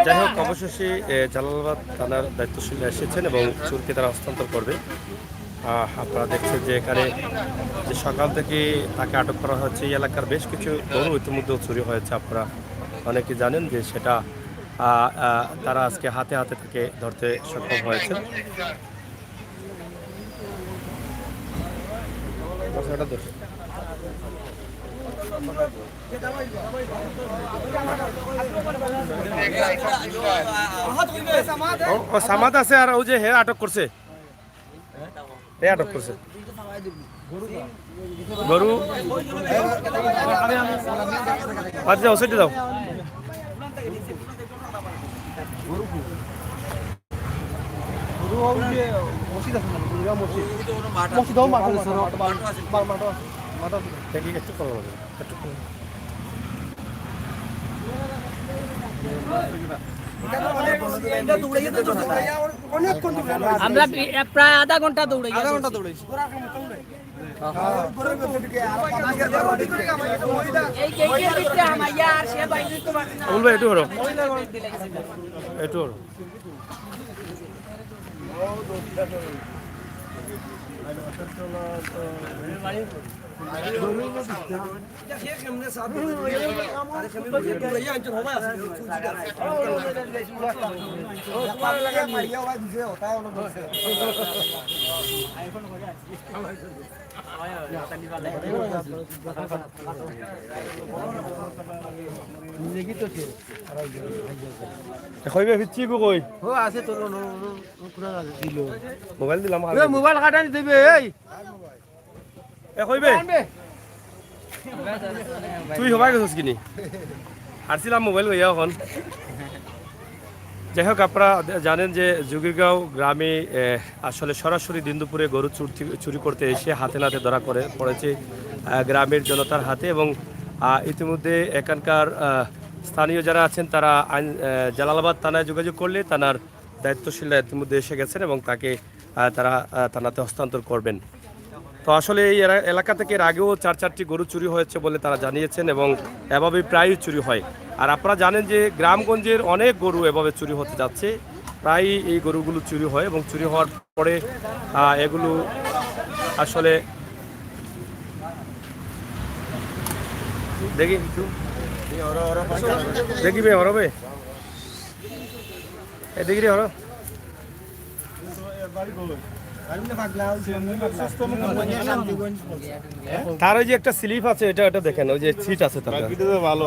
যাই হোক, অবশেষে জালালাবাদ থানার দায়িত্বশীল এসেছেন এবং চোরকে তারা হস্তান্তর করবে। আপনারা দেখছেন যে এখানে যে সকাল থেকে তাকে আটক করা হচ্ছে। এই এলাকার বেশ কিছু গরু ইতিমধ্যেও চুরি হয়েছে। আপনারা অনেকে জানেন যে সেটা তারা আজকে হাতে হাতে তাকে ধরতে সক্ষম হয়েছে। সামাদ আছে আর ওই যে হে আটক করছে, আটক করছে গরু। আচ্ছা যাও, সেটি যাও। আমরা প্রায় আধা ঘন্টা দৌড়াইছি। একটু হলো একটু হলো মোবাইল দিলাম, মোবাইল কাটানি দিবে তুই সবাই গেছিস কিনি হারছিলাম মোবাইল ভাইয়া এখন। যাই হোক, আপনারা জানেন যে জুগিরগাঁও গ্রামে আসলে সরাসরি দিন দুপুরে গরু চুরি করতে এসে হাতে নাতে ধরা পড়েছে গ্রামের জনতার হাতে। এবং ইতিমধ্যে এখানকার স্থানীয় যারা আছেন তারা জালালাবাদ থানায় যোগাযোগ করলে থানার দায়িত্বশীলরা ইতিমধ্যে এসে গেছেন এবং তাকে তারা থানাতে হস্তান্তর করবেন। তো আসলে এই এলাকা থেকে এর আগেও 4-4টি গরু চুরি হয়েছে বলে তারা জানিয়েছেন এবং এভাবে প্রায়ই চুরি হয়। আর আপনারা জানেন যে গ্রামগঞ্জের অনেক গরু এভাবে চুরি হতে যাচ্ছে, প্রায়ই এই গরুগুলো চুরি হয় এবং চুরি হওয়ার পরে এগুলো আসলে দেখি বে হরবে দেখি রে হর তার ওই যে একটা স্লিপ আছে, এটা দেখেন, ওই যে সিট আছে তার ভালো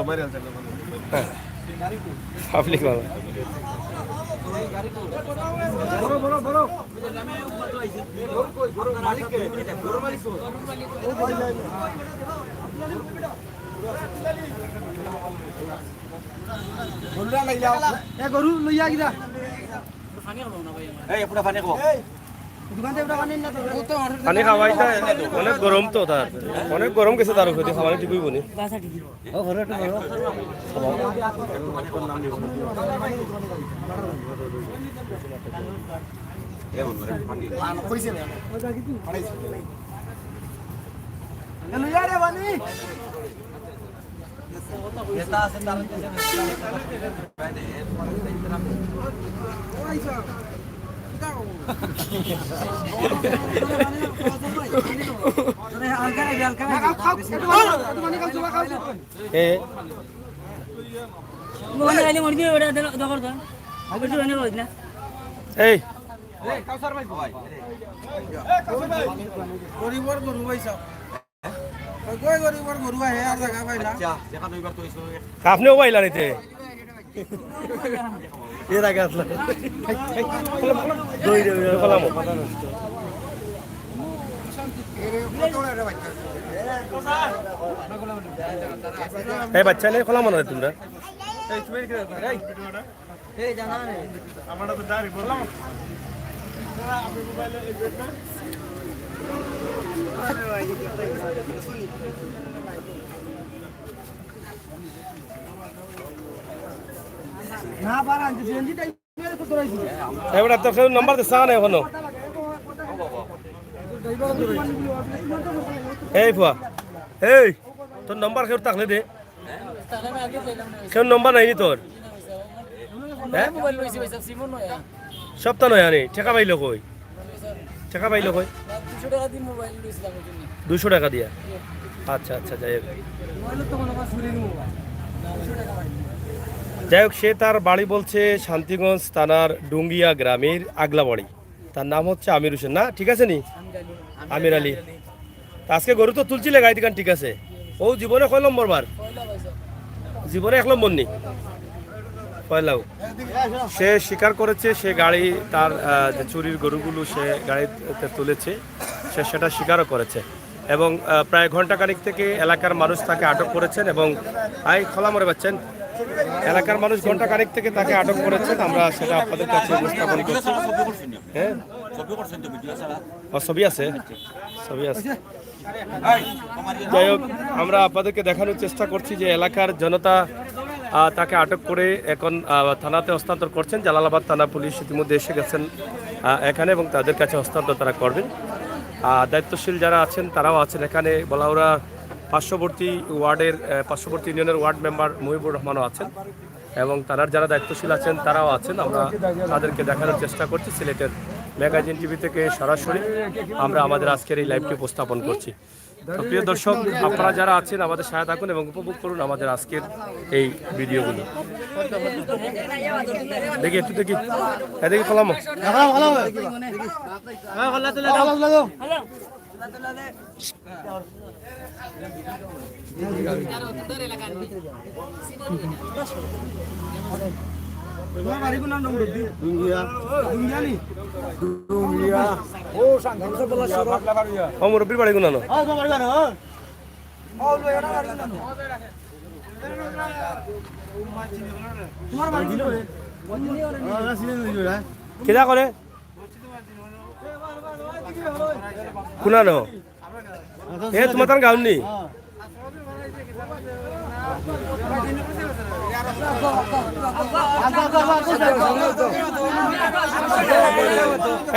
পাবলিক ভালো। গরু লইয়া গিয়া পানি খাওয়াই অনেক গরম, তো তার অনেক গরম গেছে, তার উপরে খাওয়ানি ঠিক হইব নি। এই আপনিও পাইলা নিতে এর আগে আসলাম এই বাচ্চা নেই খোলা মনে হয় তোমরা না পারা এবার তো কেউ নাম্বার দিচ্ছে না এখনো। এই ফুয়া, এই তোর নাম্বার কেউ থাকলে দে। কেউ নাম্বার নাইনি তোর? হ্যাঁ সপ্তাহ নয় আনি ঠেকা পাইলো কই? ঠেকা পাইলো কই? 200 টাকা দিয়া। আচ্ছা আচ্ছা, যাই হোক যাই হোক, সে তার বাড়ি বলছে শান্তিগঞ্জ থানার ডুঙ্গিয়া গ্রামের আগলাবাড়ি। তার নাম হচ্ছে আমির হোসেন, না ঠিক আছে নি? আমির আলী। আজকে গরু তো তুলছিলে গাড়ি দিকান, ঠিক আছে। ও জীবনে কয় নম্বর বার? জীবনে 1 নম্বর নি, পয়লাও। সে স্বীকার করেছে সে গাড়ি তার যে চুরির গরুগুলো সে গাড়িতে তুলেছে, সে সেটা স্বীকারও করেছে। এবং প্রায় ঘন্টাখানিক থেকে এলাকার মানুষ তাকে আটক করেছেন এবং খোলা মরে পাচ্ছেন, এলাকার মানুষ ঘন্টাখানিক থেকে তাকে আটক করেছেন। আমরা সেটা আপনাদের কাছে উপস্থাপন করছি। হ্যাঁ, ছবি আছে, ছবি আছে। যাই হোক, আমরা আপনাদেরকে দেখানোর চেষ্টা করছি যে এলাকার জনতা তাকে আটক করে এখন থানাতে হস্তান্তর করছেন। জালালাবাদ থানা পুলিশ ইতিমধ্যে এসে গেছেন এখানে এবং তাদের কাছে হস্তান্তর তারা করবেন। দায়িত্বশীল যারা আছেন তারাও আছেন এখানে। বলাউড়া পার্শ্ববর্তী ইউনিয়নের ওয়ার্ড মেম্বার মুহিবুর রহমানও আছেন এবং থানার যারা দায়িত্বশীল আছেন তারাও আছেন। আমরা তাদেরকে দেখানোর চেষ্টা করছি। সিলেটের ম্যাগাজিন টিভি থেকে সরাসরি আমরা আমাদের আজকের এই লাইভটি উপস্থাপন করছি। তো প্রিয় দর্শক, আপনারা যারা আছেন আমাদের সাথে থাকুন এবং উপভোগ করুন আমাদের আজকের এই ভিডিওগুলো। দেখি একটু দেখি, দেখি কলাম মুরব্বীর বাড়ি গুনানো। কেদা করে কুনানো? এ তোমার তার গাউন নি?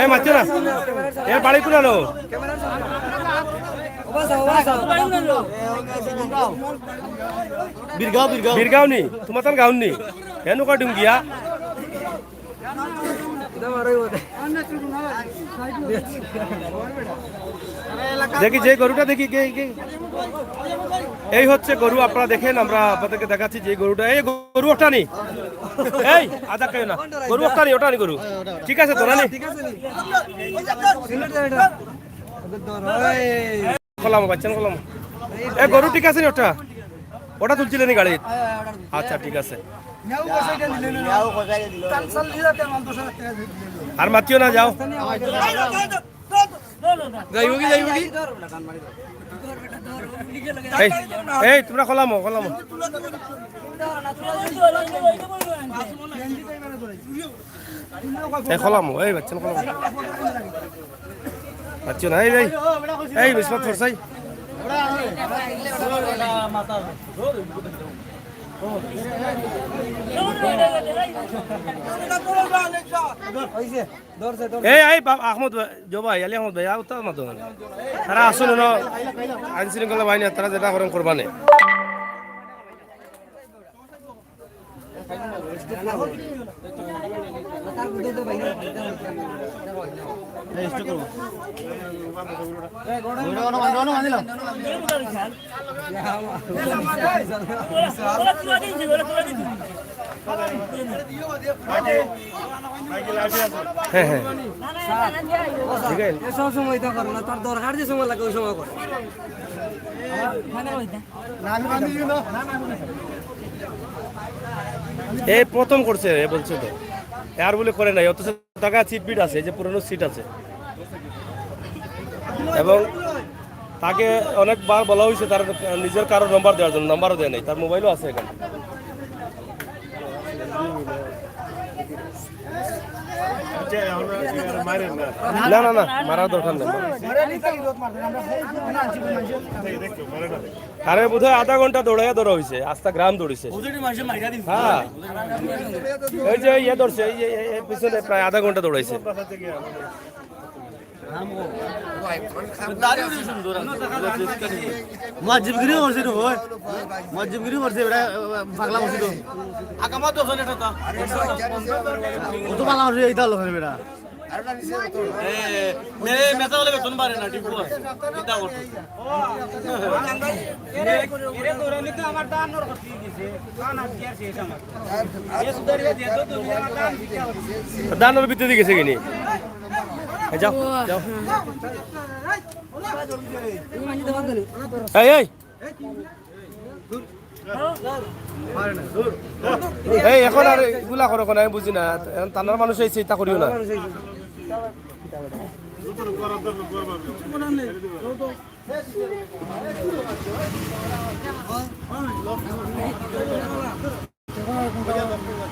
এই মারছো না, এর বাড়ি কুনানো? বীরগাঁও নি? তোমার তার গাউন নি? কেন কয় ডুঙ্গিয়া? দেখি যে গরুটা, দেখি এই হচ্ছে গরু। আপনারা দেখেন, আমরা আপনাদেরকে দেখাচ্ছি যে গরুটা। এই গরু ওটা নি, এই আদা কেউ না, গরু ওটা নি, ওটা নি গরু। ঠিক আছে তোরা নি কলাম বাচ্চান কলাম। এই গরু ঠিক আছে নি? ওটা ওটা তুলছিলেন গাড়ি? আচ্ছা ঠিক আছে। আর মাতিও না, যাও। এই তোমরা কলাম খলাম, এই বাচ্চান খলাম বাচ্চা না। এই বিস্মত ফরসাই এই আহমদ জবাই আলী আহমদ ভাই তার মতো তারা আসুন আইন শৃঙ্খলা বাহিনী, তারা যেটা করেন করবানে। সময় তো করো না, তার দরকার যে সময় লাগে ওই সময় করো। এই প্রথম করছে এ বলছে তো, আর বলে করে নাই। অথচ টাকা সিট আছে, যে পুরনো সিট আছে এবং তাকে অনেকবার বলা হয়েছে তার নিজের কারো নাম্বার দেওয়ার জন্য, নাম্বারও দেয় নাই, তার মোবাইলও আছে এখানে। না না না মারার দরকার নেই। আরে বোধহয় আধা ঘন্টা দৌড়াইয়া ধরা হয়েছে, আস্তা গ্রাম দৌড়িছে। হ্যাঁ এই যে ইয়ে ধরছে, এই যে পিছনে প্রায় আধা ঘন্টা দৌড়াইছে। মসজিদগিরি করছে তো ভাই, মসজিদগিরি করছে এটা পাগলা করছে তো আকামা তো ওখানে এটা কত পাগলা করছে এইটা লোক বেটা মে মেটা বলে বেতন পারে না ঠিক আছে চিন্তা করতে এরে দৌড়ানি তো আমার দান নর করতে দিছে কান আজ গিয়ার শেষ আমার এ সুদারিয়া দিয়ে তো তুমি আমার দান শিক্ষা করছে দানোর ভিতরে গেছে কিনি। যাও যাও এই এই এই এখন আর এগুলা করো না, আমি বুঝি না। এখন তানার মানুষ এই চিন্তা করিও না।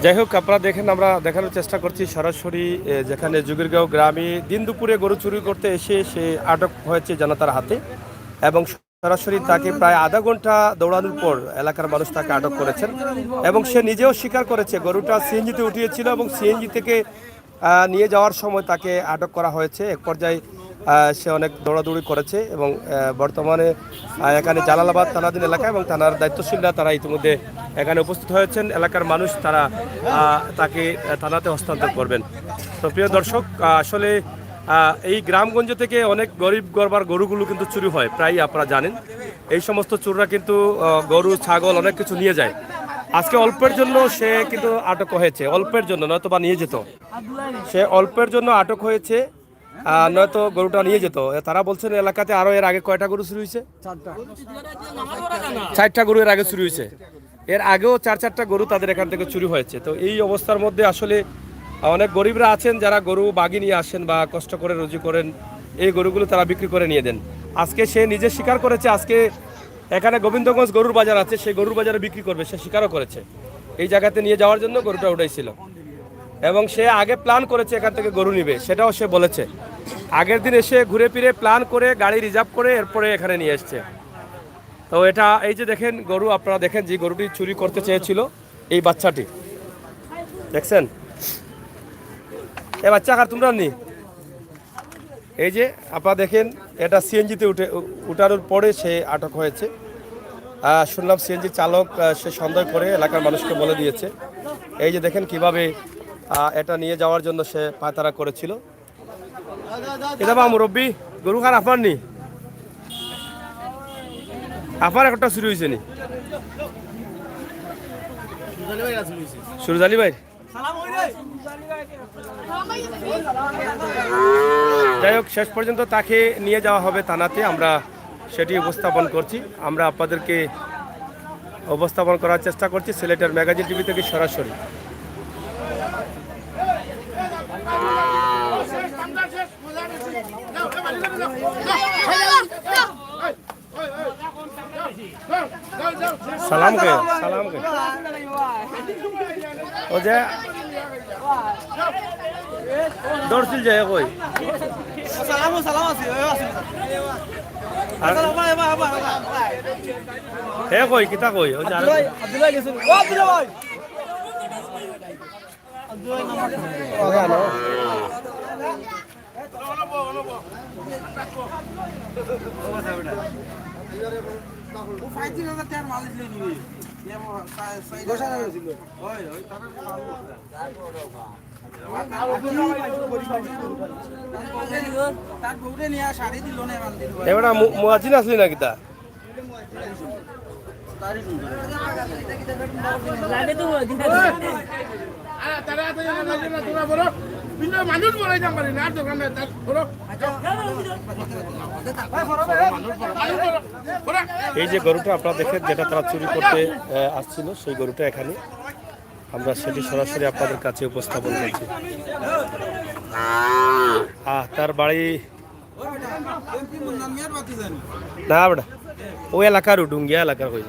যাই হোক, আপনারা দেখেন, আমরা দেখানোর চেষ্টা করছি সরাসরি যেখানে জুগিরগাঁও গ্রামে দিন দুপুরে গরু চুরি করতে এসে সে আটক হয়েছে জনতার হাতে, এবং সরাসরি তাকে প্রায় আধা ঘন্টা দৌড়ানোর পর এলাকার মানুষ তাকে আটক করেছেন, এবং সে নিজেও স্বীকার করেছে গরুটা সিএনজিতে উঠিয়েছিল এবং সিএনজি থেকে নিয়ে যাওয়ার সময় তাকে আটক করা হয়েছে। এক পর্যায়ে সে অনেক দৌড়াদৌড়ি করেছে এবং বর্তমানে এখানে জালালাবাদ থানাধীন এলাকা এবং থানার দায়িত্বশীলরা তারা ইতিমধ্যে এখানে উপস্থিত হয়েছেন। এলাকার মানুষ তারা তাকে থানাতে হস্তান্তর করবেন। তো প্রিয় দর্শক, আসলে এই গ্রামগঞ্জ থেকে অনেক গরিব গরবার গরুগুলো কিন্তু চুরি হয় প্রায়ই, আপনারা জানেন। এই সমস্ত চোররা কিন্তু গরু ছাগল অনেক কিছু নিয়ে যায়। আজকে অল্পের জন্য সে কিন্তু আটক হয়েছে, অল্পের জন্য, নয়তো বা নিয়ে যেত। সে অল্পের জন্য আটক হয়েছে, নয়তো গরুটা নিয়ে যেত। তারা বলছেন এলাকাতে আরো এর আগে কয়টা গরু চুরি হয়েছে? 4টা গরু এর আগে চুরি হয়েছে। এর আগেও 4টা গরু তাদের এখান থেকে চুরি হয়েছে। তো এই অবস্থার মধ্যে আসলে অনেক গরিবরা আছেন যারা গরু বাগি নিয়ে আসেন বা কষ্ট করে রুজি করেন, এই গরুগুলো তারা বিক্রি করে নিয়ে দেন। আজকে সে নিজে স্বীকার করেছে, আজকে এখানে গোবিন্দগঞ্জ গরুর বাজার আছে, সেই গরুর বাজারে বিক্রি করবে, সে স্বীকারও করেছে। এই জায়গাতে নিয়ে যাওয়ার জন্য গরুটা উঠাইছিল এবং সে আগে প্ল্যান করেছে এখান থেকে গরু নিবে, সেটাও সে বলেছে। আগের দিন এসে ঘুরে ফিরে প্ল্যান করে গাড়ি রিজার্ভ করে এরপরে এখানে নিয়ে এসছে। তো এটা এই যে দেখেন গরু, আপনারা দেখেন যে গরুটি চুরি করতে চেয়েছিল এই বাচ্চাটি, দেখছেন? এ বাচ্চা কার তোমরা নি, এই যে আপনারা দেখেন, এটা সিএনজিতে উঠানোর পরে সে আটক হয়েছে। শুনলাম সিএনজি চালক সে সন্দেহ করে এলাকার মানুষকে বলে দিয়েছে। এই যে দেখেন কিভাবে এটা নিয়ে যাওয়ার জন্য সে পায়তারা করেছিল। এটা বা মুরব্বী গরু খান আপনার নি, আপনার একটা চুরি হয়েছে নি? সুরজালি ভাই, যাই হোক, শেষ পর্যন্ত তাকে নিয়ে যাওয়া হবে থানাতে। আমরা সেটি উপস্থাপন করছি, আমরা আপনাদেরকে উপস্থাপন করার চেষ্টা করছি সিলেটের ম্যাগাজিন টিভি থেকে সরাসরি। সালাম কে সালাম কে ও যে দৌড়ছিল যায় কই সালাম সালাম আছে হে কই কিতা কই ও যে আব্দুল্লাহ গেছেন ও আব্দুল্লাহ ভাই আব্দুল্লাহ নাম ও 5000 টাকার মাল দিলে দিবি এবারে মুয়াজ্জিন আসলি না কিতা এই যে গরুটা আপনারা দেখেন, যেটা তারা চুরি করতে আসছিল, সেই গরুটা এখানে আমরা সেটি সরাসরি আপনাদের কাছে উপস্থাপন করছি। তার বাড়ি না বেটা ওই এলাকার ডুঙ্গিয়া এলাকার হয়ে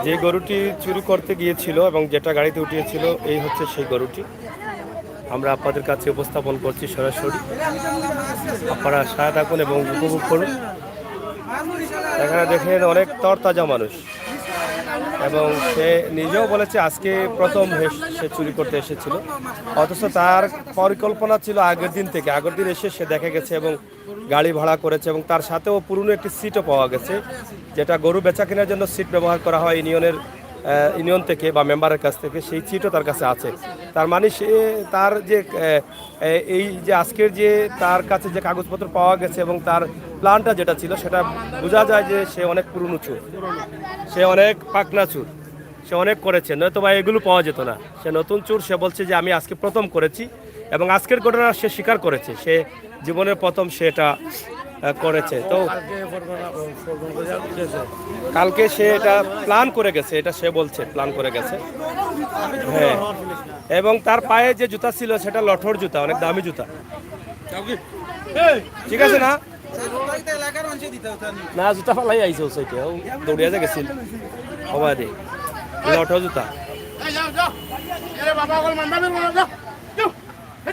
যে গরুটি চুরি করতে গিয়েছিল এবং যেটা গাড়িতে উঠিয়েছিল এই হচ্ছে সেই গরুটি আমরা আপনাদের কাছে উপস্থাপন করছি সরাসরি। আপনারা সাথে থাকুন এবং উপভোগ করুন। এখানে দেখেন অনেক তরতাজা মানুষ এবং সে নিজেও বলেছে আজকে প্রথম সে চুরি করতে এসেছিল, অথচ তার পরিকল্পনা ছিল আগের দিন থেকে। আগের দিন এসে সে দেখে গেছে এবং গাড়ি ভাড়া করেছে এবং তার সাথেও পুরনো একটি সিটও পাওয়া গেছে, যেটা গরু বেচা কেনার জন্য সিট ব্যবহার করা হয় ইউনিয়ন থেকে বা মেম্বারের কাছ থেকে, সেই সিটও তার কাছে আছে। তার মানে সে তার যে এই যে আজকের যে তার কাছে যে কাগজপত্র পাওয়া গেছে এবং তার প্ল্যানটা যেটা ছিল সেটা বোঝা যায় যে সে অনেক পুরনো চোর, সে অনেক পাকনা চোর, সে অনেক করেছে, নয়তো বা এগুলো পাওয়া যেত না। সে নতুন চোর। সে বলছে যে আমি আজকে প্রথম করেছি এবং আজকের ঘটনা সে স্বীকার করেছে, সে জীবনের প্রথম সে এটা করেছে। তো কালকে সে এটা প্ল্যান করে গেছে, এটা সে বলছে প্ল্যান করে গেছে। হ্যাঁ, এবং তার পায়ে যে জুতা ছিল সেটা লঠর জুতা, অনেক দামি জুতা। ঠিক আছে না না জুতা ফালাই আইছে সেইটা দৌড়িয়া যে গেছিল অবাধে লঠর জুতা।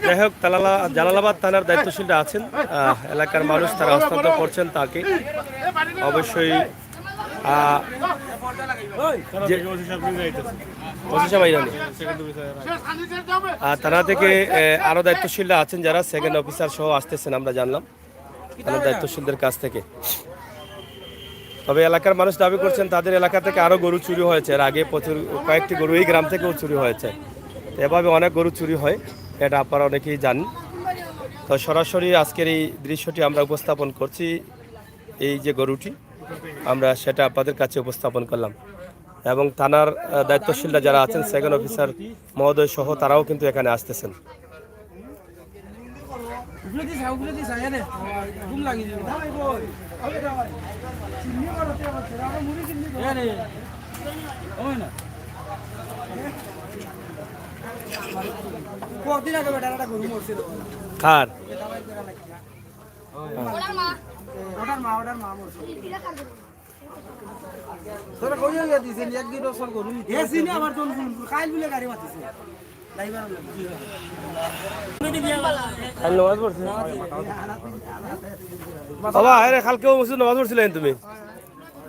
যাই হোক, জালালাবাদ থানার দায়িত্বশীলরা আছেন, এলাকার মানুষ তারা হস্তান্তর করছেন তাকে। অবশ্যই থানা থেকে আরো দায়িত্বশীলরা আছেন যারা সেকেন্ড অফিসার সহ আসতেছেন আমরা জানলাম থানার দায়িত্বশীলদের কাছ থেকে। তবে এলাকার মানুষ দাবি করছেন তাদের এলাকা থেকে আরো গরু চুরি হয়েছে, এর আগে প্রচুর কয়েকটি গরু এই গ্রাম থেকেও চুরি হয়েছে। এভাবে অনেক গরু চুরি হয়, এটা আপনারা অনেকেই জানেন। তো সরাসরি আজকের এই দৃশ্যটি আমরা উপস্থাপন করছি, এই যে গরুটি আমরা সেটা আপনাদের কাছে উপস্থাপন করলাম। এবং থানার দায়িত্বশীলরা যারা আছেন সেকেন্ড অফিসার মহোদয় সহ তারাও কিন্তু এখানে আসতেছেন। কার তোরা কইয়া গিয়া দিছেন এক দুই বছর গরু এসি নি আবার তোর কাইল বলে গাড়ি মাতিছে ড্রাইভার কাল নামাজ পড়ছে বাবা। আরে কালকেও মসজিদে নামাজ পড়ছিলেন তুমি?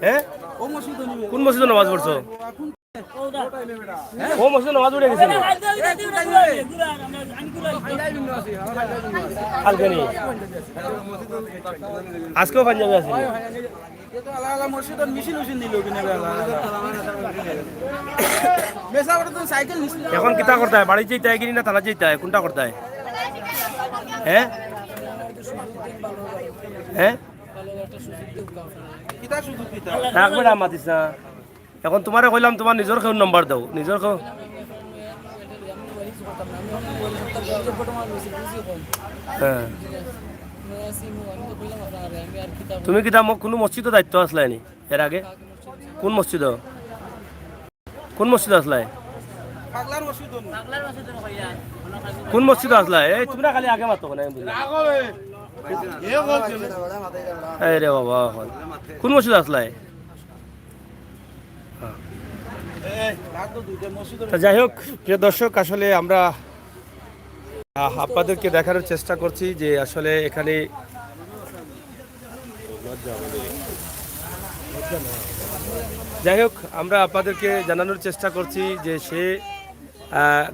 হ্যাঁ, ও মসজিদে নিবে কোন মসজিদে নামাজ পড়ছো? ও মসজিদে নামাজ পড়ে গেছিল কালকে নি, আজকেও পাঞ্জাবে আছে। এখন কিতা করতে হয়? বাড়ি যেতে হয় কিনা না থানা যেতে হয়? কোনটা করতে হয়? হ্যাঁ হ্যাঁ রাখবে না মাতিস না। এখন তোমারে কইলাম তোমার নিজের কেউ নম্বর দাও, নিজের কেউ। হ্যাঁ, তুমি কিতা কোনো মসজিদে দায়িত্ব আসলাই নি এর আগে? কোন মসজিদ আসলাই? কোন মসজিদ আসলাই? এই তুমি না খালি আগে মাতো না রে বাবা, কোন মসজিদ আসলাই? যাই হোক প্রিয় দর্শক, আসলে আমরা আপনাদেরকে দেখানোর চেষ্টা করছি যে আসলে এখানে যাই হোক আমরা আপনাদেরকে জানানোর চেষ্টা করছি যে সে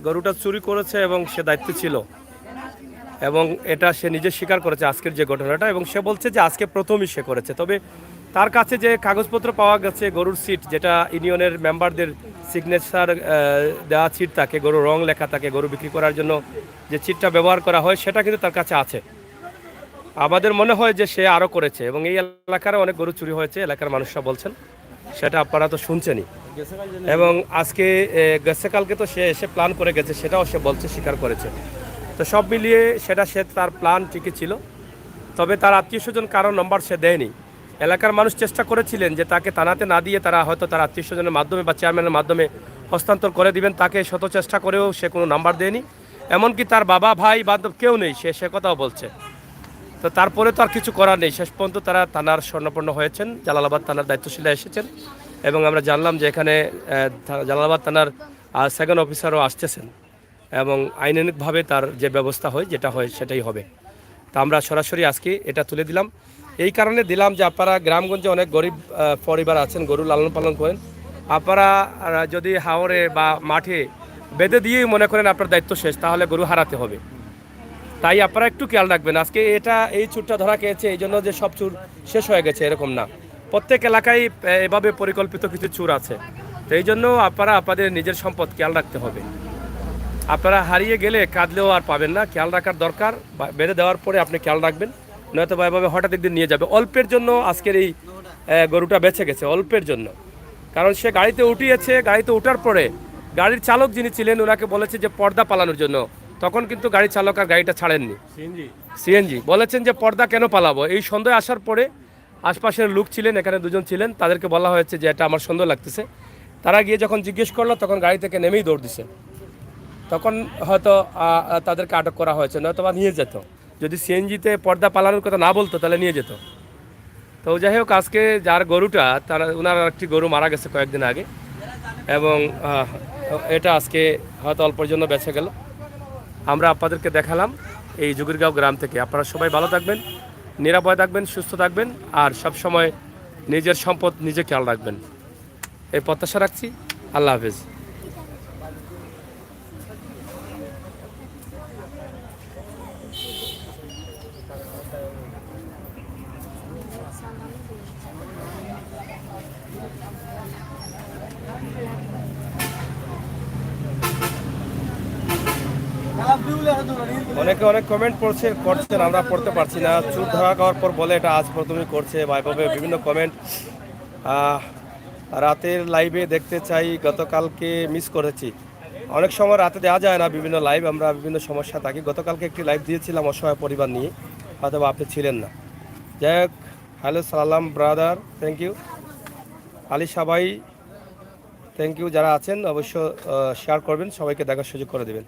গরুটা চুরি করেছে এবং সে দায়িত্ব ছিল এবং এটা সে নিজে স্বীকার করেছে আজকের যে ঘটনাটা, এবং সে বলছে যে আজকে প্রথমই সে করেছে। তবে তার কাছে যে কাগজপত্র পাওয়া গেছে গরুর সিট, যেটা ইউনিয়নের মেম্বারদের সিগনেচার দেওয়া সিট থাকে, গরুর রং লেখা থাকে, গরু বিক্রি করার জন্য যে সিটটা ব্যবহার করা হয় সেটা কিন্তু তার কাছে আছে। আমাদের মনে হয় যে সে আরও করেছে এবং এই এলাকার অনেক গরু চুরি হয়েছে, এলাকার মানুষরা বলছেন, সেটা আপনারা তো শুনছেনই। এবং আজকে গেছে কালকে তো সে এসে প্ল্যান করে গেছে, সেটাও সে বলছে, স্বীকার করেছে। তো সব মিলিয়ে সেটা সে তার প্ল্যান ঠিকই ছিল। তবে তার আত্মীয় স্বজন কারো নম্বর সে দেয়নি। এলাকার মানুষ চেষ্টা করেছিলেন যে তাকে থানাতে না দিয়ে তারা হয়তো তার আত্মীয় স্বজনের মাধ্যমে বা চেয়ারম্যানের মাধ্যমে হস্তান্তর করে দিবেন, তাকে শত চেষ্টা করেও সে কোনো নাম্বার দেয়নি। এমনকি তার বাবা ভাই বান্ধব কেউ নেই, সে কথাও বলছে। তো তারপরে তো আর কিছু করার নেই, শেষ পর্যন্ত তারা থানার স্বর্ণপন্ন হয়েছেন, জালালাবাদ থানার দায়িত্বশীলা এসেছেন এবং আমরা জানলাম যে এখানে জালালাবাদ থানার সেকেন্ড অফিসারও আসতেছেন এবং আইনানুগভাবে তার যে ব্যবস্থা হয় যেটা হয় সেটাই হবে। তা আমরা সরাসরি আজকে এটা তুলে দিলাম, এই কারণে দিলাম যে আপনারা গ্রামগঞ্জে অনেক গরিব পরিবার আছেন, গরু লালন পালন করেন, আপনারা যদি হাওরে বা মাঠে বেঁধে দিয়েই মনে করেন আপনার দায়িত্ব শেষ, তাহলে গরু হারাতে হবে। তাই আপনারা একটু খেয়াল রাখবেন। আজকে এই চুরটা ধরা খেয়েছে এই জন্য যে সব চুর শেষ হয়ে গেছে এরকম না, প্রত্যেক এলাকায় এভাবে পরিকল্পিত কিছু চুর আছে। তো এই জন্য আপনারা আপনাদের নিজের সম্পদ খেয়াল রাখতে হবে। আপনারা হারিয়ে গেলে কাঁদলেও আর পাবেন না, খেয়াল রাখার দরকার। বেঁধে দেওয়ার পরে আপনি খেয়াল রাখবেন, নয়তো বা এভাবে হঠাৎ একদিন নিয়ে যাবে। অল্পের জন্য আজকের এই গরুটা বেঁচে গেছে, অল্পের জন্য। কারণ সে গাড়িতে উঠিয়েছে, গাড়িতে ওঠার পরে গাড়ির চালক যিনি ছিলেন ওনাকে বলেছে যে পর্দা পালানোর জন্য, তখন কিন্তু গাড়ি চালক আর গাড়িটা ছাড়েননি। সিএনজি বলেছেন যে পর্দা কেন পালাবো। এই সন্দেহ আসার পরে আশপাশের লোক ছিলেন, এখানে দুজন ছিলেন, তাদেরকে বলা হয়েছে যে এটা আমার সন্দেহ লাগতেছে। তারা গিয়ে যখন জিজ্ঞেস করলো তখন গাড়ি থেকে নেমেই দৌড় দিছে। তখন হয়তো তাদেরকে আটক করা হয়েছে, নয়তো বা নিয়ে যেত। যদি সিএনজিতে পর্দা পালানোর কথা না বলতো তাহলে নিয়ে যেত। তো যাই হোক, আজকে যার গরুটা ওনার একটি গরু মারা গেছে কয়েকদিন আগে এবং এটা আজকে হয়তো অল্পের জন্য বেঁচে গেল। আমরা আপনাদেরকে দেখালাম এই জুগিরগাঁও গ্রাম থেকে। আপনারা সবাই ভালো থাকবেন, নিরাপদ থাকবেন, সুস্থ থাকবেন আর সব সময় নিজের সম্পদ নিজে খেয়াল রাখবেন, এই প্রত্যাশা রাখছি। আল্লাহ হাফেজ। অনেকে অনেক কমেন্ট করছেন, আমরা পড়তে পারছি না। চুর ধরা খাওয়ার পর বলে এটা আজ প্রথমে করছে বা এভাবে বিভিন্ন কমেন্ট। রাতের লাইভে দেখতে চাই, গতকালকে মিস করেছি। অনেক সময় রাতে দেওয়া যায় না বিভিন্ন লাইভ, আমরা বিভিন্ন সমস্যা থাকি। গতকালকে একটি লাইভ দিয়েছিলাম অসহায় পরিবার নিয়ে, হয়তো আপনি ছিলেন না। যাই হোক, হ্যালো সালাম ব্রাদার, থ্যাংক ইউ। আলী সাবাই, থ্যাংক ইউ। যারা আছেন অবশ্য শেয়ার করবেন, সবাইকে দেখার সুযোগ করে দেবেন।